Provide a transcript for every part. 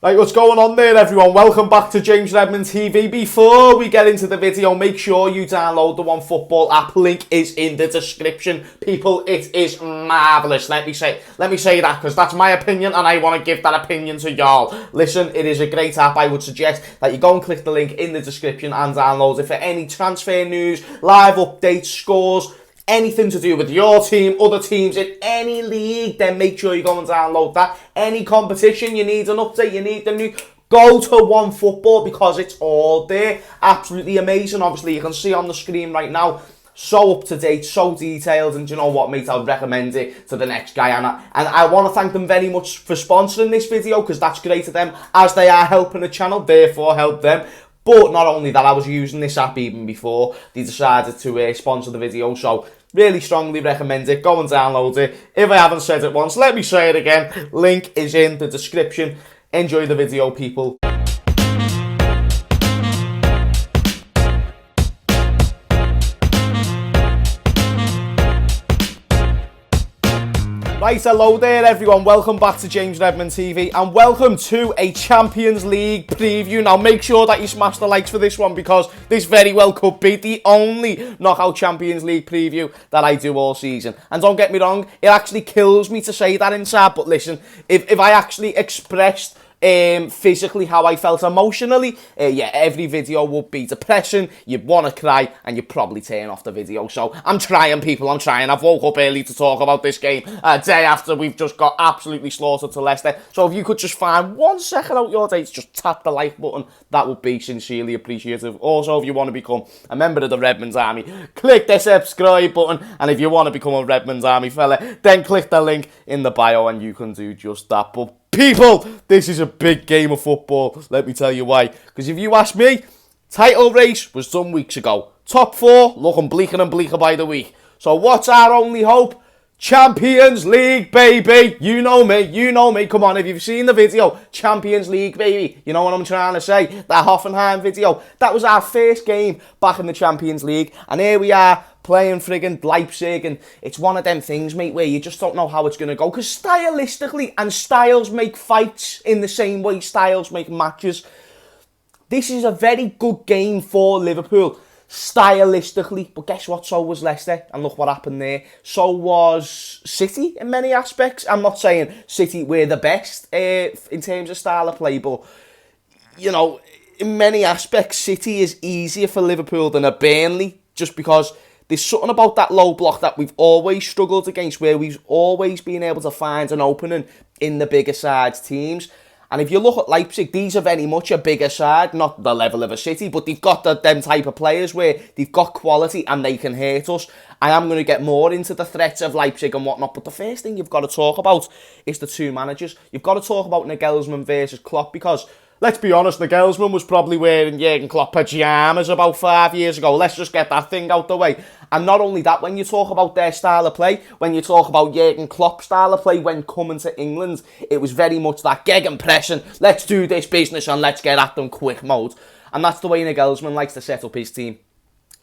Right, what's going on there, everyone? Welcome back to James Redmond TV. Before we get into the video, make sure you download the OneFootball app. Link is in the description. People, it is marvellous. Let me say that because that's my opinion and I want to give that opinion to y'all. Listen, it is a great app. I would suggest that you go and click the link in the description and download it for any transfer news, live updates, scores, anything to do with your team, other teams in any league, then make sure you go and download that. Any competition, you need an update, you need the new, go to OneFootball because it's all there. Absolutely amazing. Obviously, you can see on the screen right now, so up to date, so detailed, and do you know what, mate? I'd recommend it to the next guy. And I want to thank them very much for sponsoring this video because that's great of them, as they are helping the channel, therefore help them. But not only that, I was using this app even before they decided to sponsor the video, so really strongly recommend it. Go and download it. If I haven't said it once, let me say it again. Link is in the description. Enjoy the video, people. Right, hello there everyone, welcome back to James Redmond TV and welcome to a Champions League preview. Now make sure that you smash the likes for this one because this very well could be the only knockout Champions League preview that I do all season. And don't get me wrong, it actually kills me to say that inside, but listen, if I actually expressed physically how I felt emotionally, yeah, every video would be depressing, you'd want to cry, and you'd probably turn off the video. So I'm trying, people, I'm trying. I've woke up early to talk about this game a day after we've just got absolutely slaughtered to Leicester. So if you could just find 1 second out your day to just tap the like button, that would be sincerely appreciative. Also, if you want to become a member of the Redmond's Army, click the subscribe button, and if you want to become a Redmond's Army fella, then click the link in the bio and you can do just that. But people, this is a big game of football, let me tell you why. Because if you ask me, title race was some weeks ago. Top 4 looking bleaker and bleaker by the week. So what's our only hope? Champions League, baby. You know me. Come on, if you've seen the video, Champions League, baby. You know what I'm trying to say? That Hoffenheim video. That was our first game back in the Champions League. And here we are, playing friggin' Leipzig, and it's one of them things, mate, where you just don't know how it's going to go. Because stylistically, and styles make fights in the same way styles make matches, this is a very good game for Liverpool, stylistically. But guess what? So was Leicester, and look what happened there. So was City in many aspects. I'm not saying City were the best in terms of style of play, but, you know, in many aspects, City is easier for Liverpool than a Burnley, just because there's something about that low block that we've always struggled against, where we've always been able to find an opening in the bigger sides teams. And if you look at Leipzig, these are very much a bigger side, not the level of a City, but they've got them type of players where they've got quality and they can hurt us. I am going to get more into the threats of Leipzig and whatnot, but the first thing you've got to talk about is the two managers. You've got to talk about Nagelsmann versus Klopp, because let's be honest, Nagelsmann was probably wearing Jurgen Klopp pyjamas about 5 years ago. Let's just get that thing out the way. And not only that, when you talk about their style of play, when you talk about Jurgen Klopp's style of play when coming to England, it was very much that gegenpressing, let's do this business and let's get at them quick mode. And that's the way Nagelsmann likes to set up his team.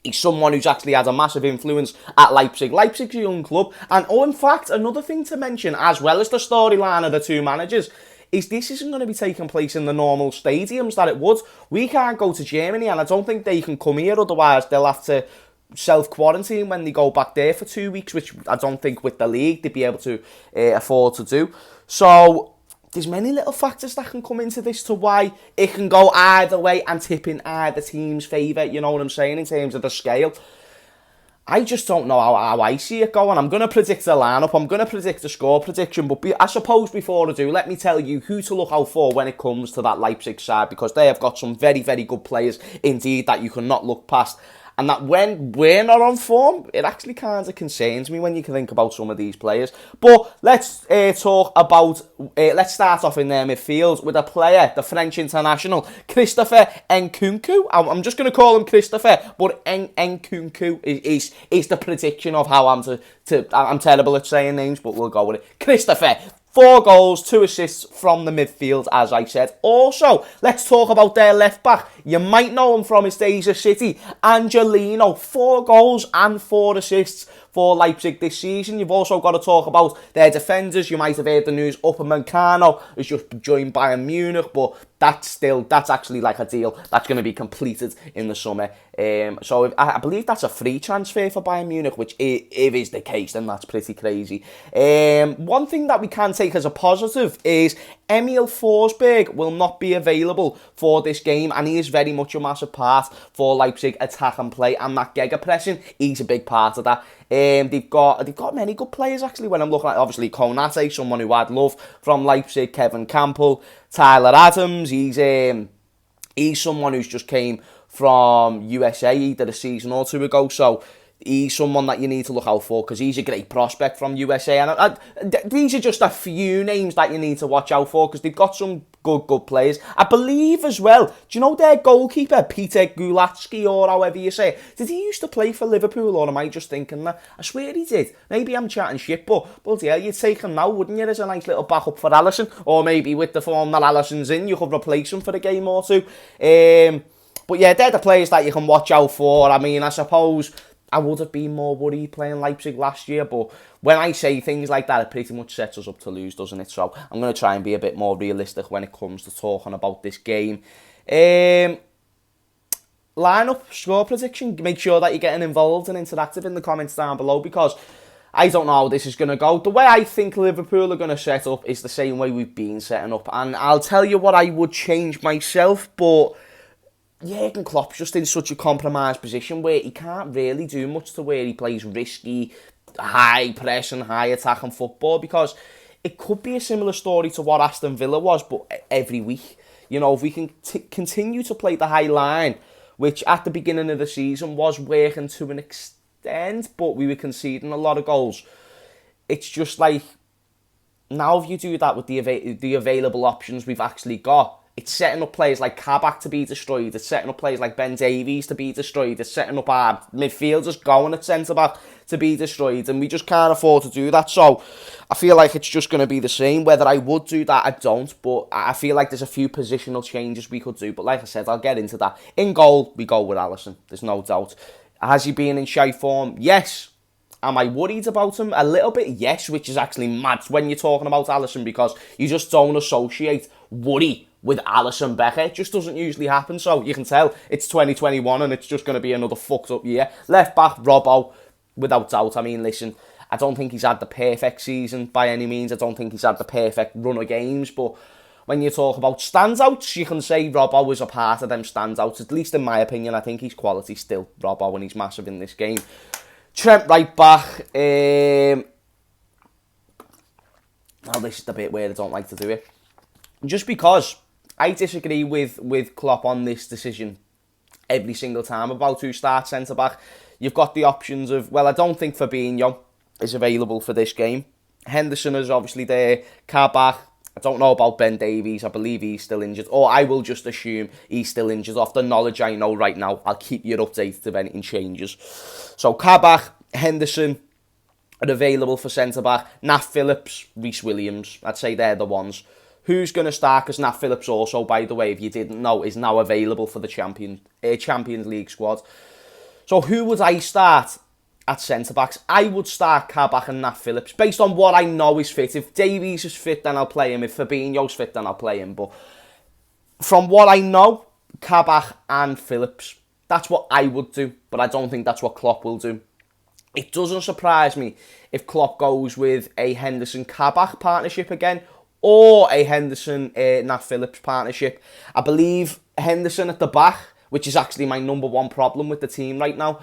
He's someone who's actually had a massive influence at Leipzig. Leipzig's a young club. And in fact, another thing to mention, as well as the storyline of the two managers, is this isn't going to be taking place in the normal stadiums that it would. We can't go to Germany, and I don't think they can come here, otherwise they'll have to self-quarantine when they go back there for 2 weeks, which I don't think with the league they'd be able to afford to do. So there's many little factors that can come into this to why it can go either way and tip in either team's favour, you know what I'm saying, in terms of the scale. I just don't know how I see it going. I'm going to predict the lineup. I'm going to predict the score prediction. But I suppose before I do, let me tell you who to look out for when it comes to that Leipzig side, because they have got some very, very good players indeed that you cannot look past. And that when we're not on form, it actually kind of concerns me when you can think about some of these players. But let's talk about, let's start off in their midfield with a player, the French international, Christopher Nkunku. I'm just going to call him Christopher, but Nkunku is the prediction of how I'm terrible at saying names, but we'll go with it. Christopher. 4 goals, 2 assists from the midfield, as I said. Also, let's talk about their left back. You might know him from his days at City. Angelino, 4 goals and 4 assists for Leipzig this season. You've also got to talk about their defenders. You might have heard the news Upamecano has just joined Bayern Munich, but that's actually like a deal that's going to be completed in the summer. So I believe that's a free transfer for Bayern Munich, which if is the case, then that's pretty crazy. One thing that we can take as a positive is Emil Forsberg will not be available for this game, and he is very much a massive part for Leipzig attack and play, and that gegenpressing, he's a big part of that. They've got many good players actually. When I'm looking at obviously Konate, someone who I'd love from Leipzig, Kevin Campbell, Tyler Adams. He's someone who's just came from USA. He did a season or two ago, so he's someone that you need to look out for because he's a great prospect from USA. And these are just a few names that you need to watch out for because they've got some good players. I believe as well, do you know their goalkeeper, Peter Gulatsky, or however you say it? Did he used to play for Liverpool, or am I just thinking that? I swear he did. Maybe I'm chatting shit, but bloody hell, you'd take him now, wouldn't you, as a nice little backup for Alisson? Or maybe with the form that Alisson's in, you could replace him for a game or two. But yeah, they're the players that you can watch out for. I mean, I suppose I would have been more worried playing Leipzig last year, but when I say things like that, it pretty much sets us up to lose, doesn't it? So I'm going to try and be a bit more realistic when it comes to talking about this game. Lineup, score prediction, make sure that you're getting involved and interactive in the comments down below, because I don't know how this is going to go. The way I think Liverpool are going to set up is the same way we've been setting up, and I'll tell you what I would change myself, but Jurgen Klopp's just in such a compromised position where he can't really do much to where he plays risky, high pressing, high attacking football, because it could be a similar story to what Aston Villa was, but every week. You know, if we can continue to play the high line, which at the beginning of the season was working to an extent, but we were conceding a lot of goals. It's just like, now if you do that with the available options we've actually got, it's setting up players like Kabak to be destroyed. It's setting up players like Ben Davies to be destroyed. It's setting up our midfielders going at centre-back to be destroyed. And we just can't afford to do that. So I feel like it's just going to be the same. Whether I would do that, I don't. But I feel like there's a few positional changes we could do. But like I said, I'll get into that. In goal, we go with Alisson. There's no doubt. Has he been in shy form? Yes. Am I worried about him? A little bit, yes, which is actually mad when you're talking about Alisson, because you just don't associate worry with Alisson Becker. It just doesn't usually happen, so you can tell it's 2021 and it's just going to be another fucked up year. Left back, Robbo, without doubt. I mean, listen, I don't think he's had the perfect season by any means. I don't think he's had the perfect run of games, but when you talk about standouts, you can say Robbo was a part of them standouts. At least in my opinion, I think he's quality still, Robbo, and he's massive in this game. Trent right back. Now this is the bit where I don't like to do it. Just because I disagree with Klopp on this decision every single time about who starts centre-back. You've got the options of, well, I don't think Fabinho is available for this game. Henderson is obviously there. Kabak. I don't know about Ben Davies. I believe he's still injured. Or I will just assume he's still injured. Off the knowledge I know right now, I'll keep you updated if anything changes. So Kabak, Henderson are available for centre-back. Nat Phillips, Reece Williams. I'd say they're the ones. Who's going to start? Because Nat Phillips also, by the way, if you didn't know, is now available for the Champions League squad. So who would I start at centre-backs? I would start Kabak and Nat Phillips, based on what I know is fit. If Davies is fit, then I'll play him. If Fabinho's fit, then I'll play him. But from what I know, Kabak and Phillips, that's what I would do. But I don't think that's what Klopp will do. It doesn't surprise me if Klopp goes with a Henderson-Kabak partnership again, or a Henderson-Nat Phillips partnership. I believe Henderson at the back, which is actually my number one problem with the team right now,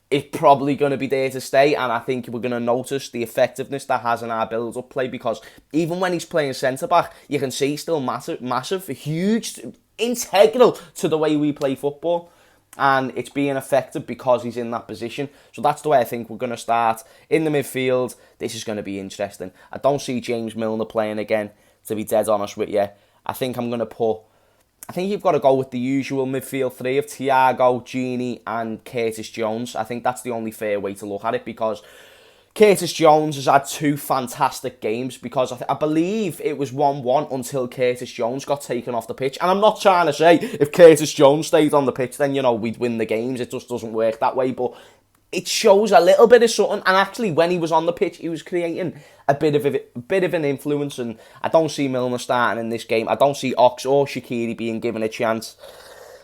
is probably going to be there to stay, and I think we're going to notice the effectiveness that has in our build-up play, because even when he's playing centre-back, you can see he's still massive, huge, integral to the way we play football. And it's being effective because he's in that position. So that's the way I think we're going to start. In the midfield, this is going to be interesting. I don't see James Milner playing again, to be dead honest with you. I think you've got to go with the usual midfield three of Thiago, Gini and Curtis Jones. I think that's the only fair way to look at it, because Curtis Jones has had two fantastic games, because I believe it was 1-1 until Curtis Jones got taken off the pitch. And I'm not trying to say if Curtis Jones stayed on the pitch, then, you know, we'd win the games. It just doesn't work that way. But it shows a little bit of something. And actually, when he was on the pitch, he was creating a bit of an influence. And I don't see Milner starting in this game. I don't see Ox or Shaqiri being given a chance.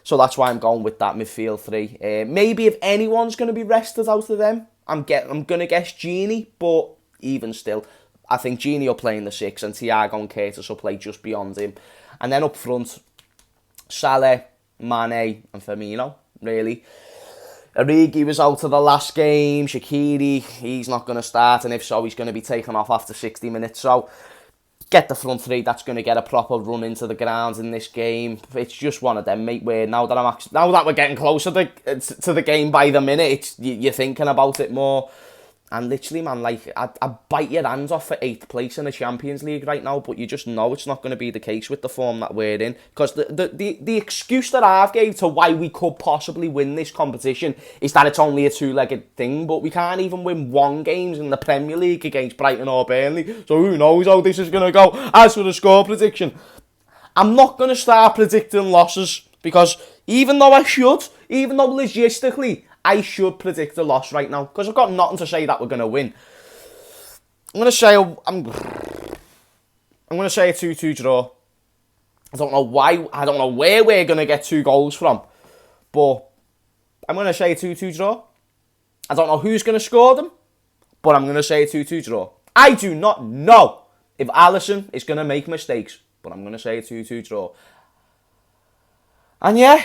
So that's why I'm going with that midfield three. Maybe if anyone's going to be rested out of them, I'm going to guess Gini. But even still, I think Gini will play in the 6 and Thiago and Curtis will play just beyond him. And then up front, Salah, Mane and Firmino, really. Origi was out of the last game. Shaqiri, he's not going to start. And if so, he's going to be taken off after 60 minutes. So, get the front three that's going to get a proper run into the ground in this game. It's just one of them, mate, where now that we're getting closer to the game by the minute, you're thinking about it more. And literally, man, like, I bite your hands off for 8th place in the Champions League right now, but you just know it's not going to be the case with the form that we're in. Because the excuse that I've gave to why we could possibly win this competition is that it's only a 2-legged thing, but we can't even win 1 game in the Premier League against Brighton or Burnley, so who knows how this is going to go. As for the score prediction, I'm not going to start predicting losses, because even though logistically, I should predict a loss right now, because I've got nothing to say that we're going to win. I'm going to say a 2-2 draw. I don't know why. I don't know where we're going to get 2 goals from, but I'm going to say a 2-2 draw. I don't know who's going to score them, but I'm going to say a 2-2 draw. I do not know if Alisson is going to make mistakes, but I'm going to say a 2-2 draw. And yeah,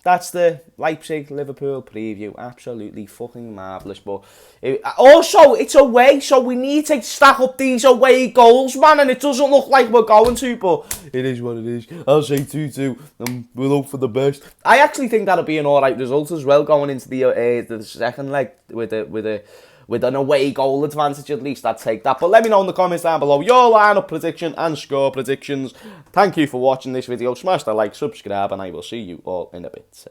that's the Leipzig-Liverpool preview. Absolutely fucking marvellous. But also, it's away, so we need to stack up these away goals, man. And it doesn't look like we're going to, but it is what it is. I'll say 2-2, and we'll hope for the best. I actually think that'll be an alright result as well, going into the second leg with an away goal advantage at least. I'd take that. But let me know in the comments down below your lineup prediction and score predictions. Thank you for watching this video. Smash the like, subscribe, and I will see you all in a bit.